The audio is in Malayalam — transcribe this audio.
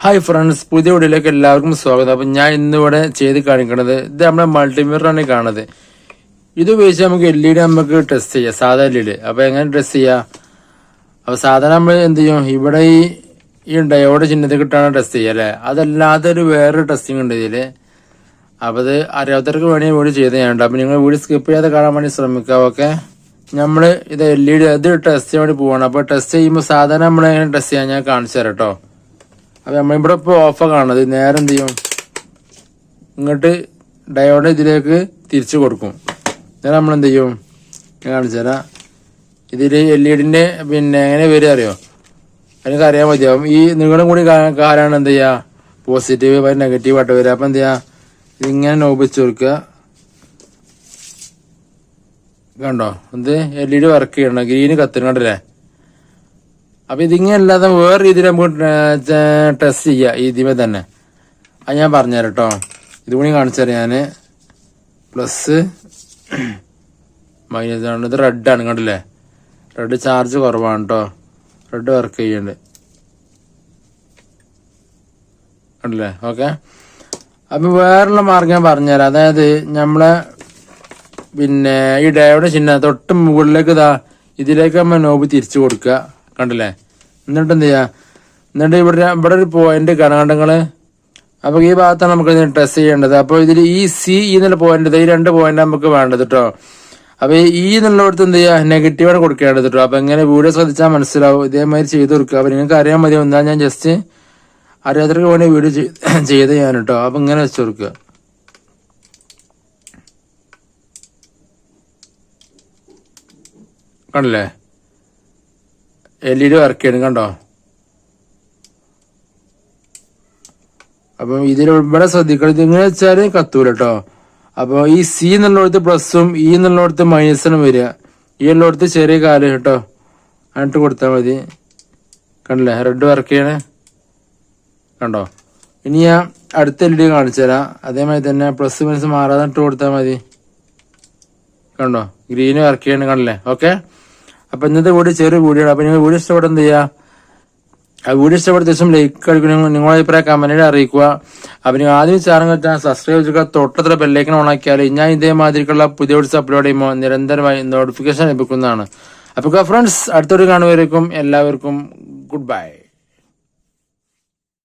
ഹായ് ഫ്രണ്ട്സ്, പുതിയ വീഡിയോയിലേക്ക് എല്ലാവർക്കും സ്വാഗതം. അപ്പം ഞാൻ ഇന്നിവിടെ ചെയ്ത് കാണിക്കുന്നത് ഇത് നമ്മുടെ മൾട്ടിമീറ്ററാണ് കാണുന്നത്. ഇത് ഉപയോഗിച്ച് നമുക്ക് LED നമുക്ക് ടെസ്റ്റ് ചെയ്യാം, സാധാ LED. അപ്പൊ എങ്ങനെ ടെസ്റ്റ് ചെയ്യാം? അപ്പൊ സാധാരണ നമ്മൾ എന്ത് ചെയ്യും, ഇവിടെ ഈ ഡയോഡ് ചിഹ്നത്തിൽ കിട്ടാണ് ടെസ്റ്റ് ചെയ്യുക അല്ലെ. അതല്ലാതെ ഒരു വേറൊരു ടെസ്റ്റിംഗ് ഉണ്ട് ഇതില്. അപ്പൊ അത് അറിയാത്തവർക്ക് വേണ്ടി വീഡിയോ ചെയ്ത് ചെയ്യാനുണ്ട്. അപ്പൊ നിങ്ങൾ വീഡിയോ സ്കിപ്പ് ചെയ്യാതെ കാണാൻ വേണ്ടി ശ്രമിക്കുക. ഓക്കെ, നമ്മള് ഇത് LED അത് ടെസ്റ്റ് ചെയ്യാൻ വേണ്ടി പോവാണ്. അപ്പൊ ടെസ്റ്റ് ചെയ്യുമ്പോൾ സാധാരണ നമ്മൾ എങ്ങനെ ടെസ്റ്റ് ചെയ്യാൻ ഞാൻ കാണിച്ചു തരാം കേട്ടോ. അപ്പൊ നമ്മളിവിടെ ഇപ്പൊ ഓഫാ കാണുന്നത്. നേരെ എന്ത് ചെയ്യും, ഇങ്ങോട്ട് ഡയോഡ് ഇതിലേക്ക് തിരിച്ചു കൊടുക്കും. നേരെ നമ്മൾ എന്ത് ചെയ്യും കാണിച്ചു തരാം. ഇതില് LED പിന്നെ എങ്ങനെ വരിക അറിയോ, എനിക്ക് അറിയാൻ മതിയാവും. ഈ നിങ്ങളും കൂടി കാലാണ് എന്ത് ചെയ്യാ, പോസിറ്റീവ് നെഗറ്റീവ് ആയിട്ട് വരിക. അപ്പൊ എന്ത് ചെയ്യാ, ഇതിങ്ങനെ നോബിച്ച് കൊടുക്കുക. കണ്ടോ, ഇത് LED വർക്ക് ചെയ്യണം, ഗ്രീന് കത്തിനണ്ടല്ലേ. അപ്പൊ ഇതിങ്ങനെ അല്ലാതെ വേറെ രീതിയിൽ നമുക്ക് ടെസ്റ്റ് ചെയ്യാം ഇതിമേ തന്നെ. അത് ഞാൻ പറഞ്ഞുതരാം കേട്ടോ. ഇതുകൂടി കാണിച്ചുതരാം ഞാന്. പ്ലസ് മൈനസ് ആണ്. ഇത് റെഡ് ആണ്, കണ്ടില്ലേ. റെഡ് ചാർജ് കുറവാണ് കേട്ടോ. റെഡ് വർക്ക് ചെയ്യുന്നുണ്ട്, കണ്ടില്ലേ. ഓക്കെ, അപ്പൊ വേറെയുള്ള മാർഗം ഞാൻ പറഞ്ഞുതരാം. അതായത് നമ്മളെ പിന്നെ ഈ ഡയോഡ് ചിഹ്നം തൊട്ട് മുകളിലേക്ക് ഇതിലേക്ക് നമ്മൾ നോബ് തിരിച്ചു കൊടുക്കുക, കണ്ടില്ലേ. എന്നിട്ട് എന്ത് ചെയ്യാ, എന്നിട്ട് ഇവിടെ ഒരു പോയിന്റ് കണകണ്ടങ്ങള്. അപ്പൊ ഈ ഭാഗത്താണ് നമുക്ക് ടെസ്റ്റ് ചെയ്യേണ്ടത്. അപ്പൊ ഇതിൽ ഈ C എന്നുള്ള പോയിന്റ്, ഈ 2 പോയിന്റ് നമുക്ക് വേണ്ടത് കേട്ടോ. അപ്പൊ ഈ എന്നുള്ളടത്ത് എന്ത് ചെയ്യാ, നെഗറ്റീവാണ് കൊടുക്കേണ്ടത് കേട്ടോ. അപ്പൊ എങ്ങനെ വീഡിയോ ശ്രദ്ധിച്ചാൽ മനസ്സിലാവും. ഇതേമാതിരി ചെയ്ത് കൊടുക്കുക. അപ്പൊ നിങ്ങൾക്ക് അറിയാൻ മതി. എന്താ ഞാൻ ജസ്റ്റ് അറിയാത്തവർക്ക് വേണ്ടി വീഡിയോ ചെയ്ത് ഞാൻ കേട്ടോ. അപ്പൊ ഇങ്ങനെ വെച്ച് കൊടുക്കുക. കണ്ടില്ലേ, LED വർക്ക് ചെയ്യണം, കണ്ടോ. അപ്പൊ ഇതിൽ ഇവിടെ ശ്രദ്ധിക്കണം. ഇതിങ്ങനെ വെച്ചാല് കത്തൂല കേട്ടോ. അപ്പൊ ഈ C എന്നുള്ളടത്ത് പ്ലസും E എന്നുള്ളടത്ത് മൈനസും വരിക. ഈ ഉള്ളടത്ത് ചെറിയ കാല് കേട്ടോ, എന്നിട്ട് കൊടുത്താൽ മതി. കണ്ടില്ലേ, റെഡ് വർക്ക് ചെയ്യണേ, കണ്ടോ. ഇനി ഞാൻ അടുത്ത LED കാണിച്ചു തരാം. അതേമാതിരി തന്നെ പ്ലസ് മൈനസ് മാറാതെ ഇട്ട് കൊടുത്താൽ മതി. കണ്ടോ, ഗ്രീന് വർക്ക് ചെയ്യണേ, കണ്ടില്ലേ. ഓക്കെ, അപ്പൊ ഇന്നത്തെ വീഡിയോ ചെറിയ വീഡിയോ ആണ്. അപ്പൊ നിങ്ങൾ വീഡിയോ ഇഷ്ടപ്പെട്ട എന്ത് ചെയ്യുക, ആ വീഡിയോ ഇഷ്ടപ്പെട്ട ദിവസം ലൈക്ക് അടിക്കണം, നിങ്ങളുടെ അഭിപ്രായം കമന്റിൽ അറിയിക്കുക. അപ്പൊ നിങ്ങൾ ആദ്യം ചാനൽ വെച്ചാൽ സബ്സ്ക്രൈബ് ചെയ്യുക, തൊട്ടത്ര ബെല്ലൈക്കൺ ഓൺ ആക്കിയാൽ ഞാൻ ഇതേമാതിരിക്കുള്ള പുതിയ വീഡിയോസ് അപ്ലോഡ് ചെയ്യുമ്പോൾ നിരന്തരമായി നോട്ടിഫിക്കേഷൻ ലഭിക്കുന്നതാണ്. അപ്പൊ ഫ്രണ്ട്സ്, അടുത്തൊരു കാണുവരേക്കും എല്ലാവർക്കും ഗുഡ് ബൈ.